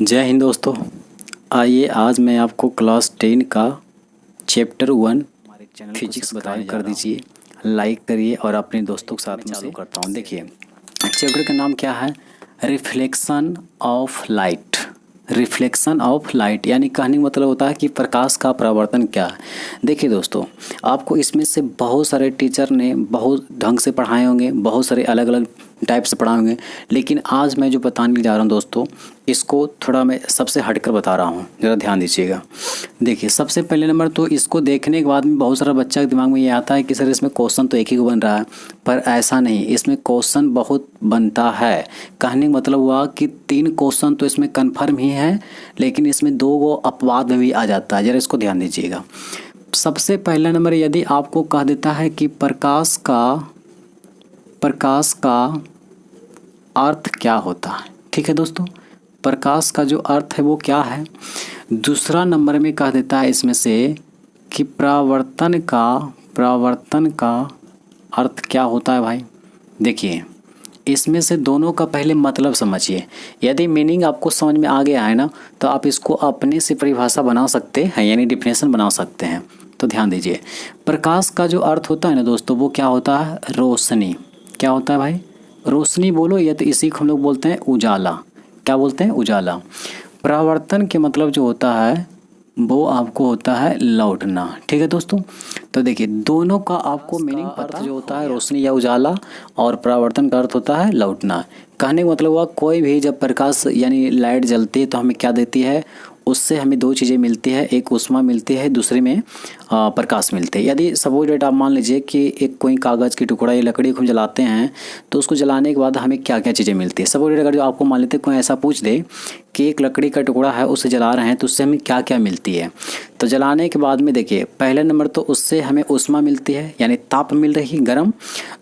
जय हिंद दोस्तों। आइए आज मैं आपको क्लास 10 का चैप्टर 1 फिजिक्स बताने कर दीजिए, लाइक करिए और अपने दोस्तों के साथ में चालू करता हूँ। देखिए चैप्टर का नाम क्या है, reflection of light. Reflection of light यानी कहने का मतलब होता है कि प्रकाश का परावर्तन क्या है। देखिए दोस्तों, आपको इसमें से बहुत सारे टीचर ने बहुत ढंग से पढ़ाए होंगे, बहुत सारे अलग अलग टाइप से पढ़ाए होंगे, लेकिन आज मैं जो बताने जा रहा हूँ दोस्तों, इसको थोड़ा मैं सबसे हटकर बता रहा हूँ, ज़रा ध्यान दीजिएगा। देखिए सबसे पहले नंबर तो इसको देखने के बाद में बहुत सारा बच्चा के दिमाग में ये आता है कि सर इसमें क्वेश्चन तो एक ही को बन रहा है, पर ऐसा नहीं, इसमें क्वेश्चन बहुत बनता है। कहने का मतलब हुआ कि 3 क्वेश्चन तो इसमें कन्फर्म ही है, लेकिन इसमें 2 वो अपवाद में भी आ जाता है, ज़रा इसको ध्यान दीजिएगा। सबसे पहला नंबर यदि आपको कह देता है कि प्रकाश का अर्थ क्या होता है, ठीक है दोस्तों, प्रकाश का जो अर्थ है वो क्या है। दूसरा नंबर में कह देता है इसमें से कि परावर्तन का अर्थ क्या होता है। भाई देखिए, इसमें से दोनों का पहले मतलब समझिए। यदि मीनिंग आपको समझ में आ गया है ना, तो आप इसको अपने से परिभाषा बना सकते हैं, यानी डिफिनेशन बना सकते हैं। तो ध्यान दीजिए, प्रकाश का जो अर्थ होता है ना दोस्तों, वो क्या होता है, रोशनी। क्या होता है भाई, रोशनी बोलो, या तो इसी को हम लोग बोलते हैं उजाला। क्या बोलते हैं, उजाला। परावर्तन के मतलब जो होता है वो आपको होता है लौटना, ठीक है दोस्तों। तो देखिए दोनों का आपको मीनिंग पता जो होता है, रोशनी या उजाला, और परावर्तन का अर्थ होता है लौटना। कहने का मतलब हुआ कोई भी जब प्रकाश यानी लाइट जलती है तो हमें क्या देती है, उससे हमें 2 चीज़ें मिलती है, एक ऊष्मा मिलती है, दूसरे में प्रकाश मिलते हैं। यदि सपोज डेट आप मान लीजिए कि एक कोई कागज़ की टुकड़ा या लकड़ी को हम जलाते हैं, तो उसको जलाने के बाद हमें क्या क्या चीज़ें मिलती है। सपोज डेट अगर जो आपको मान लेते हैं कोई ऐसा पूछ दे कि एक लकड़ी का टुकड़ा है, उसे जला रहे हैं, तो उससे हमें क्या क्या मिलती है। तो जलाने के बाद में देखिए, पहला नंबर तो उससे हमें ऊष्मा मिलती है, यानी ताप मिल रही है, गर्म।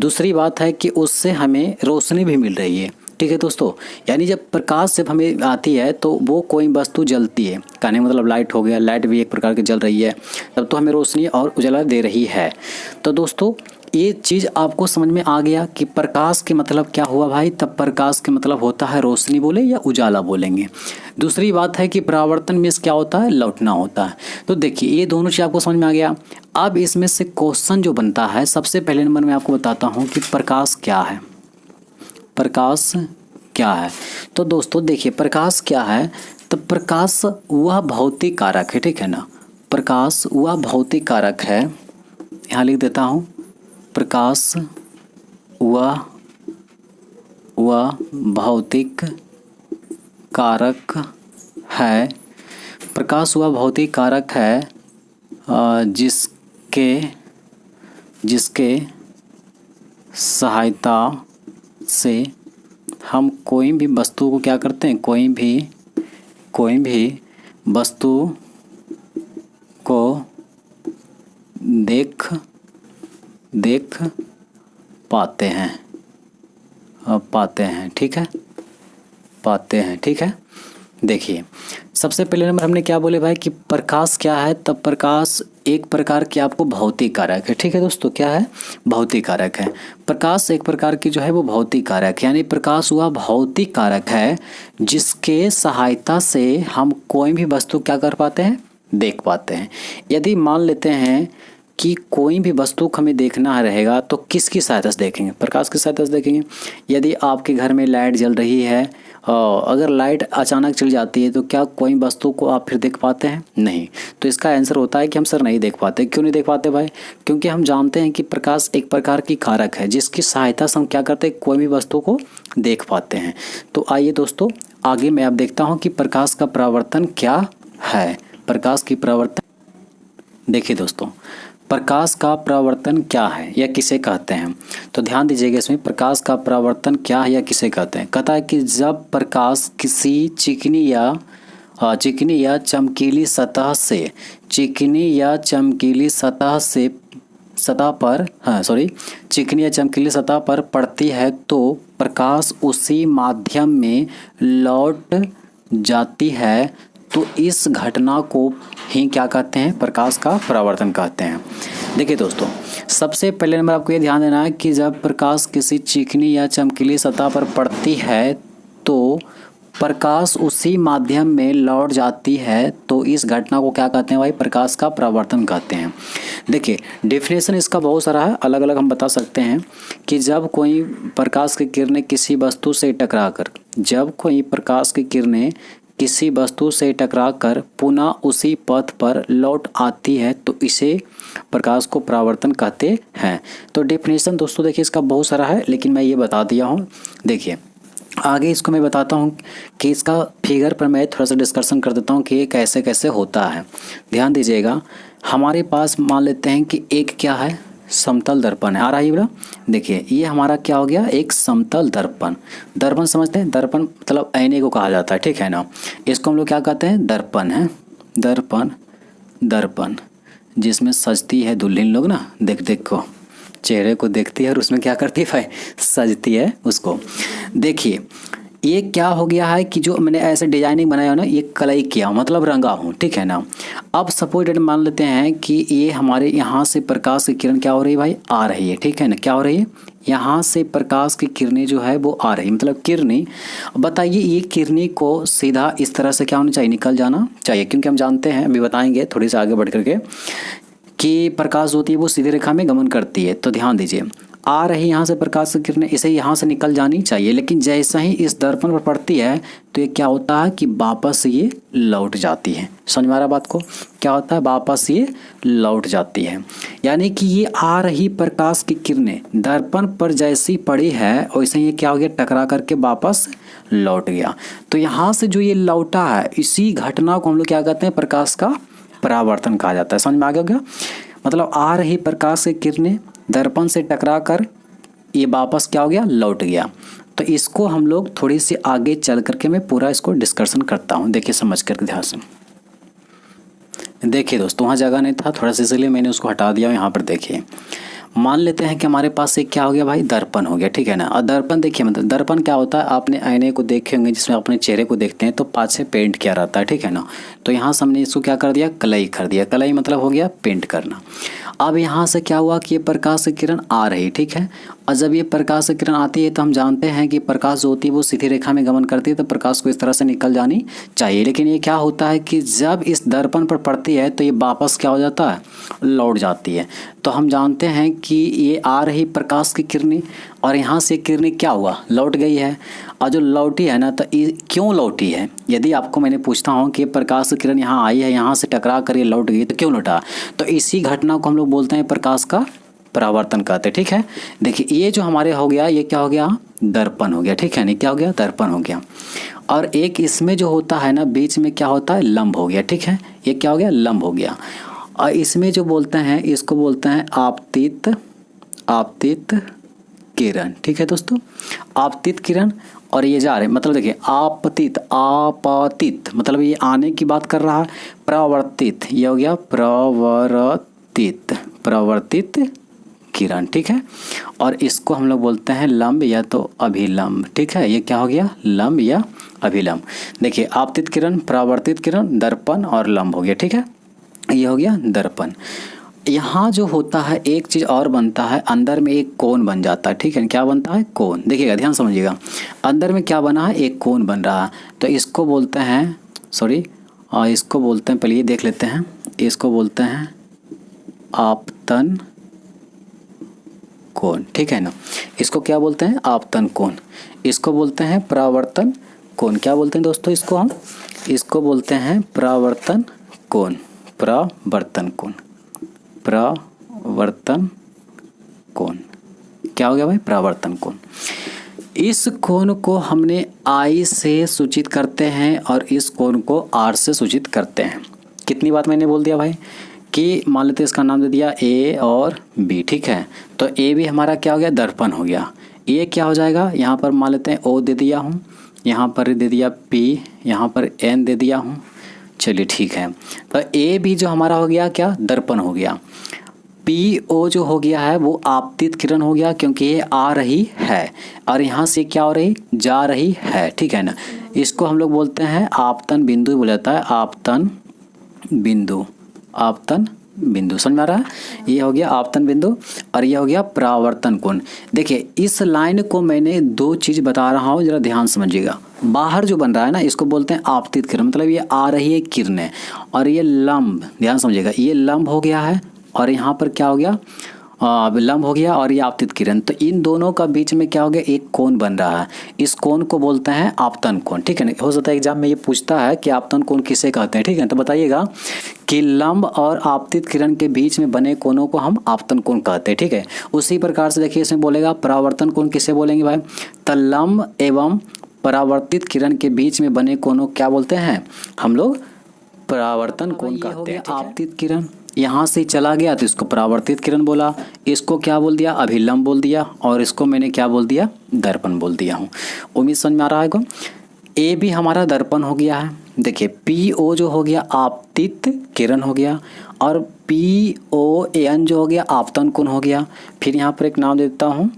दूसरी बात है कि उससे हमें रोशनी भी मिल रही है, ठीक है दोस्तों। यानी जब प्रकाश जब हमें आती है तो वो कोई वस्तु जलती है, कहने मतलब लाइट हो गया, लाइट भी एक प्रकार की जल रही है, तब तो हमें रोशनी और उजाला दे रही है। तो दोस्तों ये चीज़ आपको समझ में आ गया कि प्रकाश के मतलब क्या हुआ भाई। तब प्रकाश के मतलब होता है रोशनी बोले या उजाला बोलेंगे। दूसरी बात है कि परावर्तन में क्या होता है, लौटना होता है। तो देखिए ये दोनों चीज़ आपको समझ में आ गया। अब इसमें से क्वेश्चन जो बनता है, सबसे पहले नंबर में आपको बताता हूँ कि प्रकाश क्या है। प्रकाश क्या है, तो दोस्तों देखिए प्रकाश क्या है, तो प्रकाश वह भौतिक कारक है, ठीक है ना। प्रकाश वह भौतिक कारक है, यहाँ लिख देता हूँ, प्रकाश वह भौतिक कारक है। प्रकाश वह भौतिक कारक है जिसके सहायता से हम कोई भी वस्तु को क्या करते हैं, कोई भी वस्तु को देख पाते हैं, ठीक है, पाते हैं, ठीक है। देखिए सबसे पहले नंबर हमने क्या बोले भाई कि प्रकाश क्या है, तब प्रकाश एक प्रकार की आपको भौतिक कारक है, ठीक है दोस्तों। क्या है, भौतिक कारक है। प्रकाश एक प्रकार की जो है वो भौतिक कारक है, यानी प्रकाश हुआ भौतिक कारक है जिसके सहायता से हम कोई भी वस्तु क्या कर पाते हैं, देख पाते हैं। यदि मान लेते हैं कि कोई भी वस्तु को हमें देखना रहेगा तो किसकी सहायता से देखेंगे, प्रकाश की सहायता से देखेंगे। यदि आपके घर में लाइट जल रही है, अगर लाइट अचानक चली जाती है तो क्या कोई वस्तु को आप फिर देख पाते हैं, नहीं। तो इसका आंसर होता है कि हम सर नहीं देख पाते। क्यों नहीं देख पाते भाई, क्योंकि हम जानते हैं कि प्रकाश एक प्रकार की कारक है जिसकी सहायता से हम क्या करते हैं, कोई भी वस्तु को देख पाते हैं। तो आइए दोस्तों आगे मैं अब देखता हूँ कि प्रकाश का परावर्तन क्या है। प्रकाश की परावर्तन, देखिए दोस्तों प्रकाश का परावर्तन क्या है या किसे कहते हैं, तो ध्यान दीजिएगा इसमें। प्रकाश का परावर्तन क्या है या किसे कहते हैं, कहता है कि जब प्रकाश किसी चिकनी या चमकीली सतह पर पड़ती है तो प्रकाश उसी माध्यम में लौट जाती है, तो इस घटना को ही क्या कहते हैं, प्रकाश का परावर्तन कहते हैं। देखिए दोस्तों सबसे पहले नंबर आपको ये ध्यान देना है कि जब प्रकाश किसी चिकनी या चमकीली सतह पर पड़ती है तो प्रकाश उसी माध्यम में लौट जाती है तो इस घटना को क्या कहते हैं भाई? प्रकाश का परावर्तन कहते हैं। देखिए डेफिनेशन इसका बहुत सारा है, अलग अलग हम बता सकते हैं कि जब कोई प्रकाश की किरणें किसी वस्तु से टकराकर किसी वस्तु से टकराकर पुनः उसी पथ पर लौट आती है तो इसे प्रकाश को परावर्तन कहते हैं। तो डेफिनेशन दोस्तों देखिए इसका बहुत सारा है, लेकिन मैं ये बता दिया हूँ। देखिए आगे इसको मैं बताता हूँ कि इसका फिगर पर मैं थोड़ा सा डिस्कशन कर देता हूँ कि ये कैसे कैसे होता है। ध्यान दीजिएगा, हमारे पास मान लेते हैं कि एक क्या है? समतल दर्पण है। आ रहा है बड़ा? देखिए ये हमारा क्या हो गया? एक समतल दर्पण। दर्पण समझते हैं? दर्पण मतलब आईने को कहा जाता है, ठीक है ना। इसको हम लोग क्या कहते हैं? दर्पण है। दर्पण जिसमें सजती है दुल्हन लोग ना, देख को चेहरे को देखती है और उसमें क्या करती है भाई? सजती है उसको। देखिए ये क्या हो गया है कि जो मैंने ऐसे डिजाइनिंग बनाया हो ना, ये कलई किया मतलब रंगा हूँ, ठीक है ना। अब सपोज डेट मान लेते हैं कि ये हमारे यहाँ से प्रकाश की किरण क्या हो रही है भाई? आ रही है, ठीक है ना। क्या हो रही है? यहाँ से प्रकाश की किरणें जो है वो आ रही है, मतलब किरणें। बताइए ये किरणें को सीधा इस तरह से क्या होना चाहिए? निकल जाना चाहिए, क्योंकि हम जानते हैं, अभी बताएंगे थोड़ी सी आगे बढ़ करके, कि प्रकाश होती है वो सीधी रेखा में गमन करती है। तो ध्यान दीजिए, आ रही यहाँ से प्रकाश की किरणें, इसे यहाँ से निकल जानी चाहिए, लेकिन जैसा ही इस दर्पण पर पड़ती है तो ये क्या होता है कि वापस ये लौट जाती है। समझ में आ रहा बात को? क्या होता है? वापस ये लौट जाती है। यानी कि ये आ रही प्रकाश की किरणें दर्पण पर जैसी पड़ी है वैसे ये क्या हो गया? टकरा करके वापस लौट गया। तो यहाँ से जो ये लौटा है, इसी घटना को हम लोग क्या कहते हैं? प्रकाश का परावर्तन कहा जाता है। समझ में आ गया? मतलब आ रही प्रकाश की किरणें दर्पण से टकराकर ये वापस क्या हो गया? लौट गया। तो इसको हम लोग थोड़ी सी आगे चल करके मैं पूरा इसको डिस्कशन करता हूँ। देखिए समझ करके ध्यान से देखिए दोस्तों, वहाँ जगह नहीं था थोड़ा सा, इसलिए मैंने उसको हटा दिया। यहाँ पर देखिए, मान लेते हैं कि हमारे पास एक क्या हो गया भाई? दर्पण हो गया, ठीक है ना। और दर्पण देखिए, मतलब दर्पण क्या होता है? आपने आईने को देखे होंगे जिसमें अपने चेहरे को देखते हैं तो पाछे पेंट किया रहता है, ठीक है ना। तो यहाँ से हमने इसको क्या कर दिया? कलई कर दिया। कलई मतलब हो गया पेंट करना। अब यहाँ से क्या हुआ कि ये प्रकाश की किरण आ रही, ठीक है। और जब ये प्रकाश की किरण आती है तो हम जानते हैं कि प्रकाश जो होती है वो सीधी रेखा में गमन करती है, तो प्रकाश को इस तरह से निकल जानी चाहिए। लेकिन ये क्या होता है कि जब इस दर्पण पर पड़ती है तो ये वापस क्या हो जाता है? लौट जाती है। तो हम जानते हैं कि ये आ रही प्रकाश की किरणें और यहाँ से किरणें क्या हुआ? लौट गई है। और जो लौटी है ना, तो क्यों लौटी है? यदि आपको मैंने पूछता हूँ कि प्रकाश की किरण यहाँ आई है, यहाँ से टकरा कर ये लौट गई, तो क्यों लौटा? तो इसी घटना को हम लोग बोलते हैं प्रकाश का परावर्तन कहते हैं, ठीक है। देखिए ये जो हमारे हो गया, ये क्या हो गया? दर्पण हो गया, ठीक है नहीं? क्या हो गया? दर्पण हो गया। और एक इसमें जो होता है ना, बीच में क्या होता है? लंब हो गया, ठीक है। ये क्या हो गया? लंब हो गया। और इसमें जो बोलते हैं, इसको बोलते हैं आपतित किरण, ठीक है दोस्तों। आपतित किरण। और ये जा रहे, मतलब देखिए आपतित मतलब ये आने की बात कर रहा है। प्रवर्तित, ये हो गया प्रवर्तित किरण, ठीक है। और इसको हम लोग बोलते हैं लंब या तो अभिलंब, ठीक है। ये क्या हो गया? लंब या अभिलंब। देखिए आपतित किरण, परावर्तित किरण, दर्पण और लंब हो गया, ठीक है। ये हो गया दर्पण। यहाँ जो होता है एक चीज़ और बनता है, अंदर में एक कोण बन जाता है, ठीक है। क्या बनता है? कोण। देखिएगा, ध्यान समझिएगा, अंदर में क्या बना है? एक कोण बन रहा है। तो इसको बोलते हैं, इसको बोलते हैं, पहले ये देख लेते हैं, इसको बोलते हैं आपतन कोण, ठीक है ना। इसको क्या बोलते हैं? आपतन कोण। इसको बोलते हैं परावर्तन कोण। क्या बोलते हैं दोस्तों इसको? हम इसको बोलते हैं परावर्तन कोण। परावर्तन कोण क्या हो गया भाई? परावर्तन कोण। इस कोण को हमने I से सूचित करते हैं और इस कोण को R से सूचित करते हैं। कितनी बात मैंने बोल दिया भाई कि मान लेते इसका नाम दे दिया A और B, ठीक है। तो A भी हमारा क्या हो गया? दर्पण हो गया। ये क्या हो जाएगा? यहाँ पर मान लेते हैं O दे दिया हूँ, यहाँ पर दे दिया P, यहाँ पर N दे दिया हूँ। चलिए ठीक है। तो A भी जो हमारा हो गया क्या? दर्पण हो गया। PO जो हो गया है वो आपतित किरण हो गया, क्योंकि ये आ रही है और यहाँ से क्या हो रही? जा रही है, ठीक है ना। इसको हम लोग बोलते हैं आपतन बिंदु बोला जाता है। आपतन बिंदु। समझ में आ रहा है? ये हो गया आपतन बिंदु और ये हो गया परावर्तन कोण। देखिए इस लाइन को मैंने दो चीज बता रहा हूँ, जरा ध्यान समझिएगा। बाहर जो बन रहा है ना, इसको बोलते हैं आपतित किरण, मतलब ये आ रही है किरणें, और ये लंब, ध्यान समझिएगा, ये लंब हो गया है और यहाँ पर क्या हो गया, लंब हो गया और ये आपतित किरण। तो इन दोनों का बीच में क्या हो गया, एक कोण बन रहा है। इस कोण को बोलते हैं आपतन कोण। ठीक है ना? हो सकता है एग्जाम में ये पूछता है कि आपतन कोण किसे कहते हैं। ठीक है, तो बताइएगा कि लंब और आपतित किरण के बीच में बने कोणों को हम आपतन कोण कहते हैं। ठीक है, उसी प्रकार से देखिए इसमें बोलेगा परावर्तन कोण किसे बोलेंगे भाई, तो लंब एवं परावर्तित किरण के बीच में बने कोणों क्या बोलते हैं हम लोग, परावर्तन कोण कहते हैं। आपतित किरण यहाँ से चला गया तो इसको परावर्तित किरण बोला, इसको क्या बोल दिया, अभिलंब बोल दिया, और इसको मैंने क्या बोल दिया, दर्पण बोल दिया हूँ। उम्मीद समझ में आ रहा है। ए भी हमारा दर्पण हो गया है। देखिए पी ओ जो हो गया आपतित किरण हो गया, और पी ओ एन जो हो गया आपतन कोण हो गया। फिर यहाँ पर एक नाम देता हूँ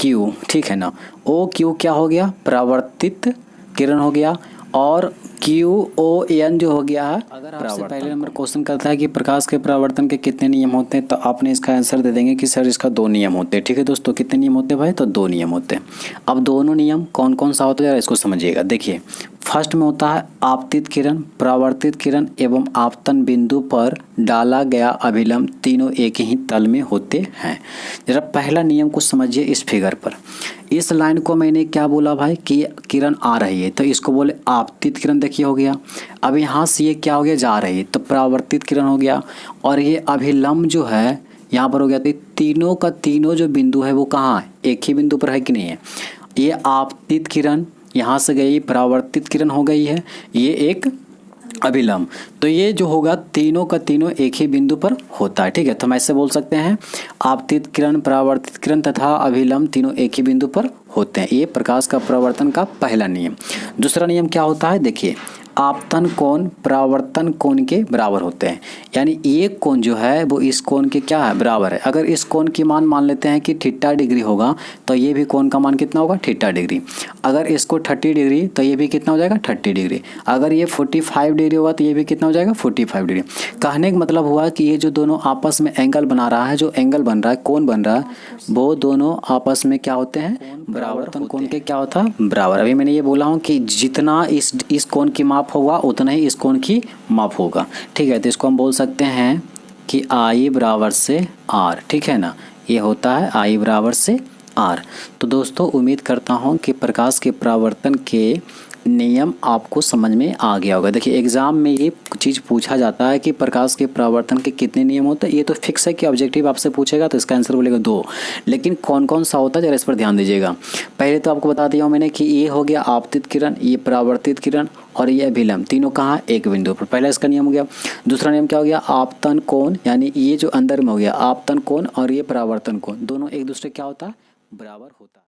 क्यू, ठीक है ना, ओ क्यू क्या हो गया, परावर्तित किरण हो गया, और क्यू ओ एन जो हो गया है। अगर आपसे पहले नंबर क्वेश्चन करता है कि प्रकाश के परावर्तन के कितने नियम होते हैं, तो आपने इसका आंसर दे देंगे कि सर इसका 2 नियम होते हैं। ठीक है दोस्तों, कितने नियम होते हैं भाई, तो 2 नियम होते हैं। अब दोनों नियम कौन कौन सा होता है, इसको समझिएगा। देखिए फर्स्ट में होता है आपतित किरण, परावर्तित किरण एवं आपतन बिंदु पर डाला गया अभिलंब तीनों एक ही तल में होते हैं। जरा पहला नियम को समझिए इस फिगर पर। इस लाइन को मैंने क्या बोला भाई कि किरण आ रही है, तो इसको बोले आपतित किरण। देखिए हो गया। अब यहाँ से ये क्या हो गया, जा रही है, तो परावर्तित किरण हो गया। और ये अभिलंब जो है यहाँ पर हो गया, तो तीनों का तीनों जो बिंदु है वो कहाँ है, एक ही बिंदु पर है कि नहीं है। ये आपतित किरण यहाँ से गई, परावर्तित किरण हो गई है, ये एक अभिलंब, तो ये जो होगा तीनों का तीनों एक ही बिंदु पर होता है। ठीक है, तो हम ऐसे बोल सकते हैं आपतित किरण, परावर्तित किरण तथा अभिलंब तीनों एक ही बिंदु पर होते हैं। ये प्रकाश का परावर्तन का पहला नियम। दूसरा नियम क्या होता है, देखिए आपतन कोण परावर्तन कोण के बराबर होते हैं, यानी एक कोण जो है वो इस कोण के क्या है, बराबर है। अगर इस कोण की मान लेते हैं कि थीटा डिग्री होगा, तो ये भी कोण का मान कितना होगा, थीटा डिग्री। अगर इसको 30 डिग्री, तो ये भी कितना हो जाएगा, 30 डिग्री। अगर ये 45 डिग्री होगा, तो ये भी कितना हो जाएगा, 45 डिग्री। कहने का मतलब हुआ कि ये जो दोनों आपस में एंगल बना रहा है, जो एंगल बन रहा है, कोण बन रहा है, वो दोनों आपस में क्या होते हैं, परावर्तन कोण के क्या होता है, बराबर। अभी मैंने ये बोला हूँ कि जितना इस कोण की माप होगा उतना ही इस कोण की माप होगा। ठीक है, तो इसको हम बोल सकते हैं कि आई बराबर से आर। ठीक है ना, ये होता है आई बराबर से आर। तो दोस्तों उम्मीद करता हूँ कि प्रकाश के परावर्तन के नियम आपको समझ में आ गया होगा। देखिए एग्जाम में ये चीज़ पूछा जाता है कि प्रकाश के परावर्तन के कितने नियम होते हैं। ये तो फिक्स है कि ऑब्जेक्टिव आपसे पूछेगा तो इसका आंसर बोलेगा 2, लेकिन कौन कौन सा होता है जरा इस पर ध्यान दीजिएगा। पहले तो आपको बता दिया हूँ मैंने कि ये हो गया आपतित किरण, ये परावर्तित किरण और ये अभिलंब, तीनों कहाँ, एक बिंदु पर। पहला इसका नियम हो गया। दूसरा नियम क्या हो गया, आपतन कोण, यानी ये जो अंदर में हो गया आपतन कोण और ये परावर्तन कोण, दोनों एक दूसरे क्या होता है, बराबर होता है।